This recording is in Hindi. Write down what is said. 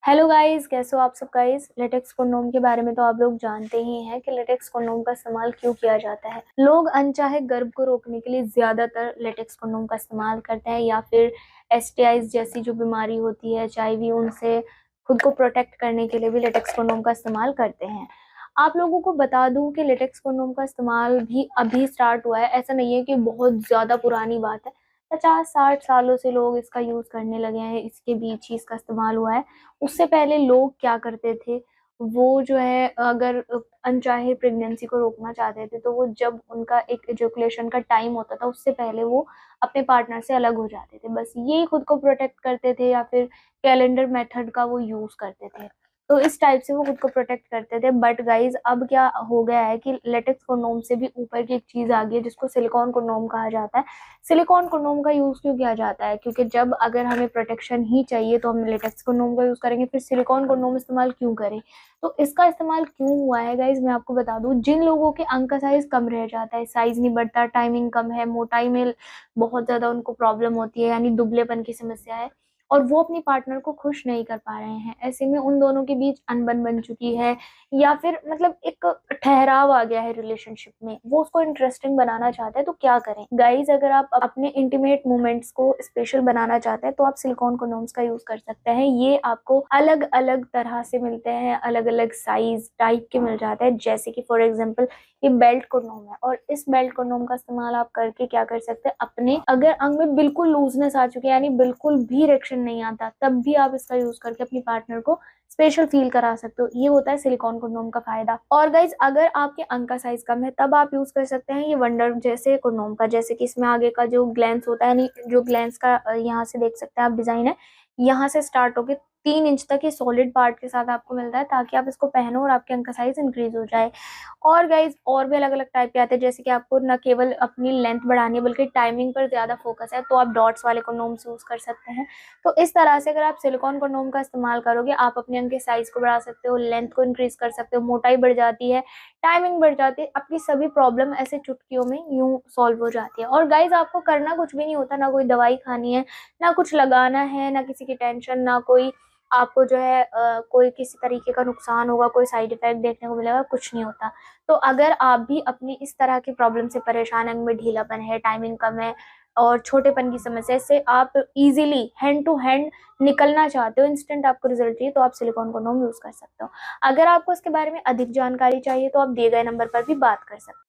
हेलो गाइस, कैसे हो आप सब गाइस। लेटेक्स कंडोम के बारे में तो आप लोग जानते ही हैं कि लेटेक्स कंडोम का इस्तेमाल क्यों किया जाता है। लोग अनचाहे गर्भ को रोकने के लिए ज्यादातर लेटेक्स कंडोम का इस्तेमाल करते हैं या फिर एसटीआईज जैसी जो बीमारी होती है एचआईवी, उनसे खुद को प्रोटेक्ट करने के लिए भी लेटेक्स कंडोम का इस्तेमाल करते हैं। आप लोगों को बता दूं कि लेटेक्स कंडोम का इस्तेमाल भी अभी स्टार्ट हुआ है, ऐसा नहीं है कि बहुत ज्यादा पुरानी बात है। 50-60 सालों से लोग इसका यूज करने लगे हैं, इसके बीच ही इसका इस्तेमाल हुआ है। उससे पहले लोग क्या करते थे, वो जो है अगर अनचाहे प्रेगनेंसी को रोकना चाहते थे तो वो जब उनका एक इजैकुलेशन का टाइम होता था उससे पहले वो अपने पार्टनर से अलग हो जाते थे, बस ये खुद को प्रोटेक्ट करते थे या फिर कैलेंडर मेथड का वो यूज करते थे। तो इस टाइप से वो खुद को प्रोटेक्ट करते थे। बट गाइज अब क्या हो गया है कि लेटेक्स कंडोम से भी ऊपर की एक चीज आ गई है जिसको सिलिकॉन कंडोम कहा जाता है। सिलिकॉन कंडोम का यूज क्यों किया जाता है? क्योंकि जब अगर हमें प्रोटेक्शन ही चाहिए तो हम लेटेक्स कंडोम का यूज करेंगे, फिर सिलिकॉन कंडोम इस्तेमाल क्यों करें? तो इसका इस्तेमाल क्यों हुआ है गाइज, मैं आपको बता दूं। जिन लोगों के अंग का साइज कम रह जाता है, साइज नहीं बढ़ता, टाइमिंग कम है, मोटाई में बहुत ज्यादा उनको प्रॉब्लम होती है यानी दुबलेपन की समस्या है, और वो अपनी पार्टनर को खुश नहीं कर पा रहे हैं, ऐसे में उन दोनों के बीच अनबन बन चुकी है या फिर मतलब एक ठहराव आ गया है रिलेशनशिप में, वो उसको इंटरेस्टिंग बनाना चाहते हैं, तो क्या करें गाइज। अगर आप अपने इंटीमेट मोमेंट्स को स्पेशल बनाना चाहते हैं तो आप सिलिकॉन कंडोम्स का यूज कर सकते हैं। ये आपको अलग अलग तरह से मिलते हैं, अलग अलग साइज टाइप के मिल जाते हैं। जैसे कि फॉर एग्जाम्पल ये बेल्ट कंडोम है, और इस बेल्ट कंडोम का इस्तेमाल आप करके क्या कर सकते हैं, अपने अगर अंग में बिल्कुल लूजनेस आ चुकी है यानी बिल्कुल भी इरेक्शन नहीं आता, तब भी आप इसका यूज करके अपनी पार्टनर को स्पेशल फील करा सकते हो। ये होता है सिलिकॉन कंडोम का फायदा। और गाइज अगर आपके अंग का साइज कम है तब आप यूज कर सकते हैं ये वंडर जैसे कंडोम का। जैसे कि इसमें आगे का जो ग्लैंस होता है, यानी जो ग्लैंस का यहाँ से देख सकते हैं आप डिजाइन है, यहाँ से स्टार्ट होके 3 इंच तक ये सॉलिड पार्ट के साथ आपको मिलता है ताकि आप इसको पहनो और आपके अंग का साइज इंक्रीज हो जाए। और गाइज और भी अलग अलग टाइप के आते हैं, जैसे कि आपको न केवल अपनी लेंथ बढ़ानी है बल्कि टाइमिंग पर ज्यादा फोकस है तो आप डॉट्स वाले कंडोम्स यूज कर सकते हैं। तो इस तरह से अगर आप सिलिकॉन कंडोम का इस्तेमाल करोगे, आप अपने अंग के साइज को बढ़ा सकते हो, लेंथ को इंक्रीज कर सकते हो, मोटाई बढ़ जाती है, टाइमिंग बढ़ जाती है, आपकी सभी प्रॉब्लम ऐसे चुटकियों में यूं सॉल्व हो जाती है। और गाइज आपको करना कुछ भी नहीं होता, ना कोई दवाई खानी है, ना कुछ लगाना है, ना किसी की टेंशन, ना कोई आपको जो है कोई किसी तरीके का नुकसान होगा, कोई साइड इफेक्ट देखने को मिलेगा, कुछ नहीं होता। तो अगर आप भी अपनी इस तरह की प्रॉब्लम से परेशान, अंग में ढीलापन है, टाइमिंग कम है और छोटेपन की समस्या से आप इजीली हैंड टू हैंड निकलना चाहते हो, इंस्टेंट आपको रिजल्ट चाहिए, तो आप सिलिकॉन कंडोम यूज कर सकते हो। अगर आपको इसके बारे में अधिक जानकारी चाहिए तो आप दिए गए नंबर पर भी बात कर सकते हो।